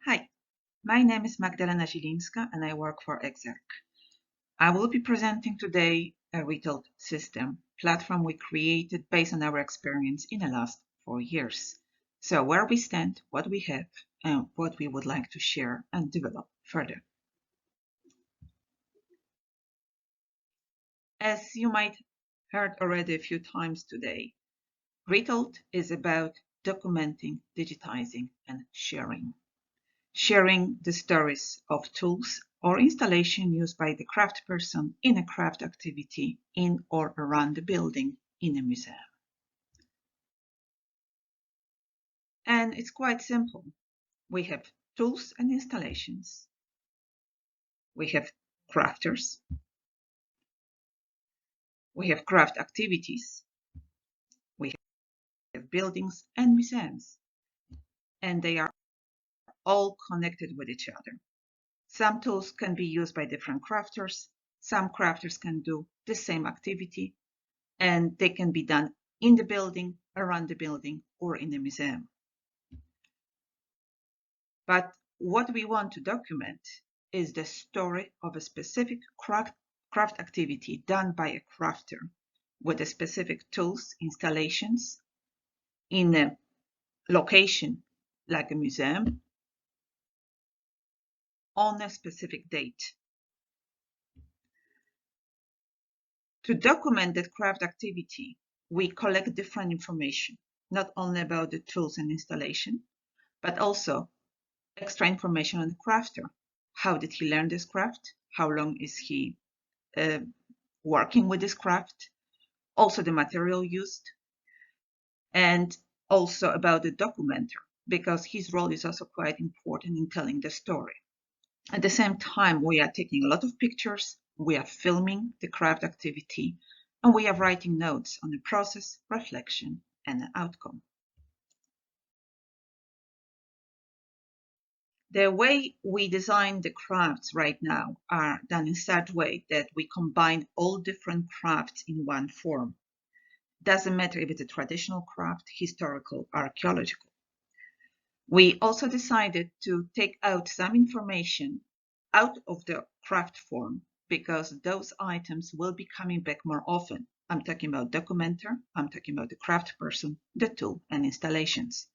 Hi, my name is Magdalena Zielińska and I work for EXARC. I will be presenting today a RETOLD System platform we created based on our experience in the last 4 years. So where we stand, what we have, and what we would like to share and develop further. As you might heard already a few times today, RETOLD is about documenting, digitizing, and sharing. Sharing the stories of tools or installation used by the craftsperson in a craft activity in or around the building in a museum. And it's quite simple. We have tools and installations. We have crafters. We have craft activities. We have buildings and museums. And they are all connected with each other. Some tools can be used by different crafters. Some crafters can do the same activity, and they can be done in the building, around the building, or in the museum. But what we want to document is the story of a specific craft activity done by a crafter with a specific tools, installations, in a location like a museum, on a specific date. To document that craft activity, we collect different information, not only about the tools and installation, but also extra information on the crafter. How did he learn this craft? How long is he working with this craft? Also the material used, and also about the documenter, because his role is also quite important in telling the story. At the same time, we are taking a lot of pictures, we are filming the craft activity, and we are writing notes on the process, reflection, and the outcome. The way we design the crafts right now are done in such a way that we combine all different crafts in one form. Doesn't matter if it's a traditional craft, historical, archaeological. We also decided to take out some information out of the craft form because those items will be coming back more often. I'm talking about documenter, I'm talking about the craft person, the tool, and installations.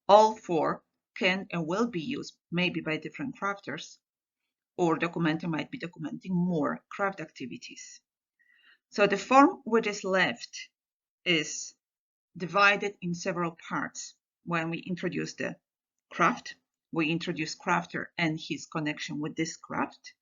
All four can and will be used maybe by different crafters, or documenter might be documenting more craft activities. So the form which is left is divided in several parts. When we introduce the craft, we introduce crafter and his connection with this craft.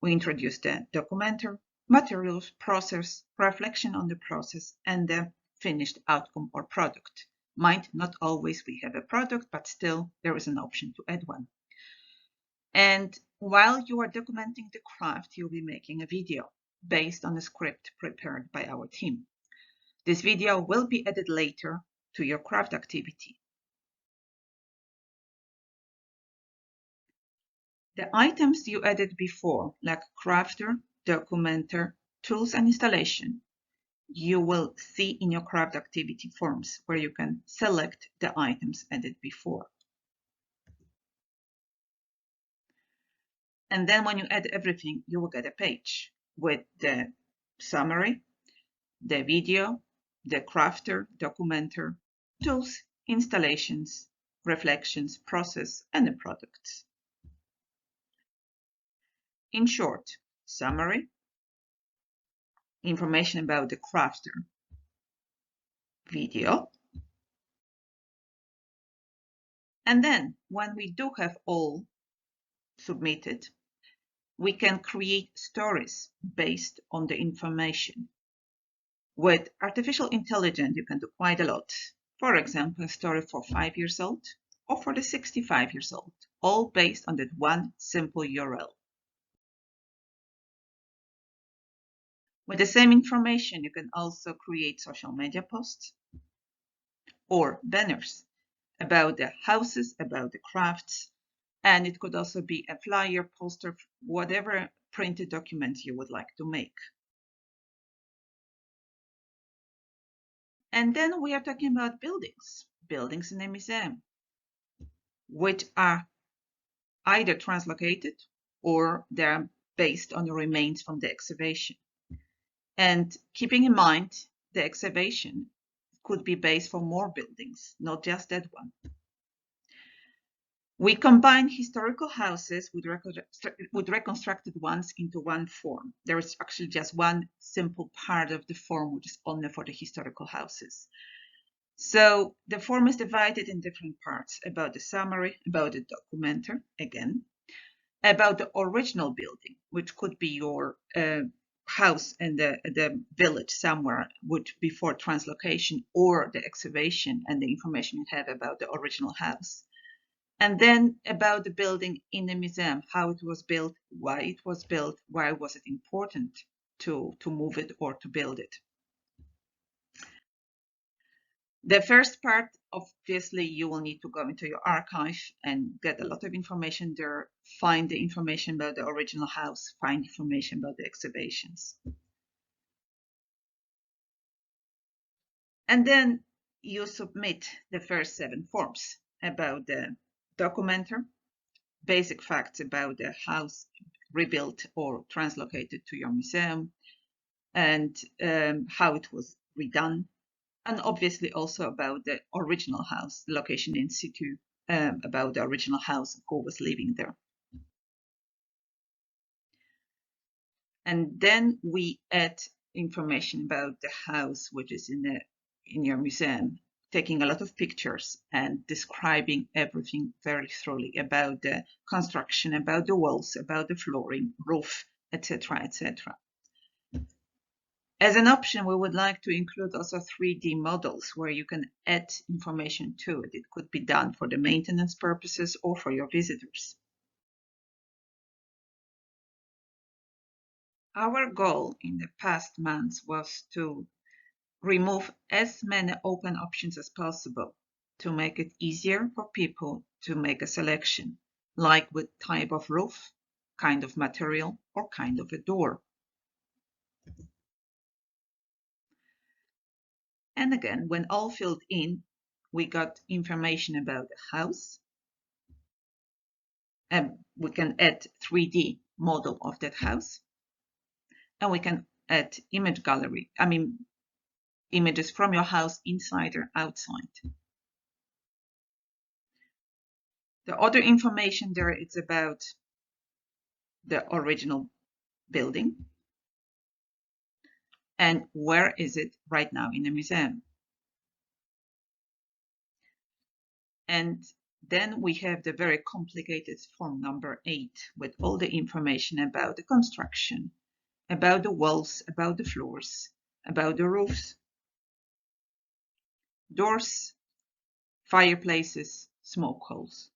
We introduce the documenter, materials, process, reflection on the process, and the finished outcome or product. Might not always we have a product, but still there is an option to add one. And while you are documenting the craft, you'll be making a video based on a script prepared by our team. This video will be added later to your craft activity. The items you added before, like crafter, documenter, tools, and installation, you will see in your craft activity forms where you can select the items added before. And then when you add everything, you will get a page with the summary, the video, the crafter, documenter, tools, installations, reflections, process, and the products. In short, summary, information about the crafter, video, and then when we do have all submitted, we can create stories based on the information. With artificial intelligence, you can do quite a lot. For example, a story for 5 years old or for the 65 years old, all based on that one simple URL. With the same information, you can also create social media posts or banners about the houses, about the crafts, and it could also be a flyer, poster, whatever printed document you would like to make. And then we are talking about buildings in a museum, which are either translocated or they're based on the remains from the excavation. And keeping in mind, the excavation could be based for more buildings, not just that one. We combine historical houses with reconstructed ones into one form. There is actually just one simple part of the form which is only for the historical houses. So the form is divided in different parts: about the summary, about the documenter, again, about the original building, which could be your house in the village somewhere before translocation, or the excavation and the information you have about the original house. And then about the building in the museum, how it was built, why it was built, why was it important to move it or to build it. The first part, obviously, you will need to go into your archive and get a lot of information there, find the information about the original house, find information about the excavations. And then you submit the first 7 forms about the documenter, basic facts about the house rebuilt or translocated to your museum, and how it was redone, and obviously also about the original house, location in situ, about the original house, who was living there. And then we add information about the house, which is in your museum, taking a lot of pictures and describing everything very thoroughly about the construction, about the walls, about the flooring, roof, etc., etc. As an option, we would like to include also 3D models where you can add information to it. It could be done for the maintenance purposes or for your visitors. Our goal in the past months was to remove as many open options as possible to make it easier for people to make a selection, like with type of roof, kind of material, or kind of a door. And again, when all filled in, we got information about the house, and we can add 3D model of that house, and we can add image gallery, images from your house inside or outside. The other information there is about the original building and where is it right now in the museum. And then we have the very complicated form number 8 with all the information about the construction, about the walls, about the floors, about the roofs, doors, fireplaces, smoke holes.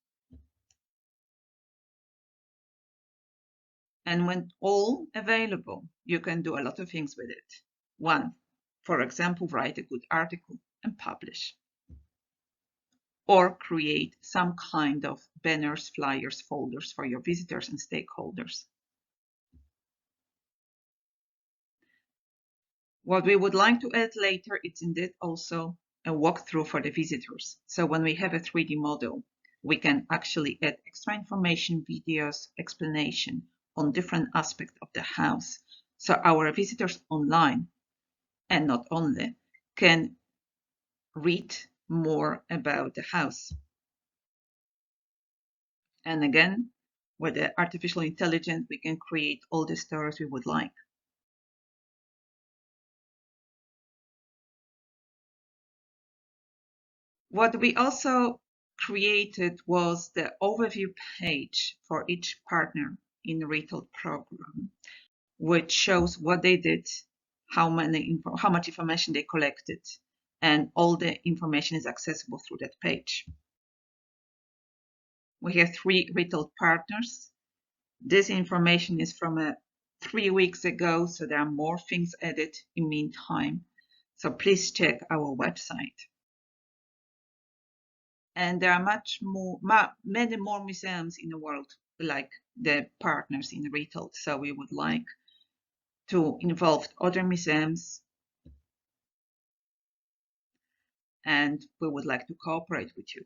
And when all available, you can do a lot of things with it. 1, for example, write a good article and publish. Or create some kind of banners, flyers, folders for your visitors and stakeholders. What we would like to add later is indeed also a walkthrough for the visitors. So when we have a 3D model, we can actually add extra information, videos, explanation on different aspects of the house. So our visitors online, and not only, can read more about the house. And again, with the artificial intelligence, we can create all the stories we would like. What we also created was the overview page for each partner in the RETOLD program, which shows what they did, how much information they collected, and all the information is accessible through that page. We have 3 RETOLD partners. This information is from 3 weeks ago, so there are more things added in meantime. So please check our website. And there are many more museums in the world like the partners in RETOLD. So we would like to involve other museums, and we would like to cooperate with you.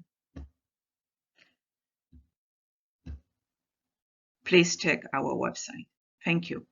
please check our website. Thank you.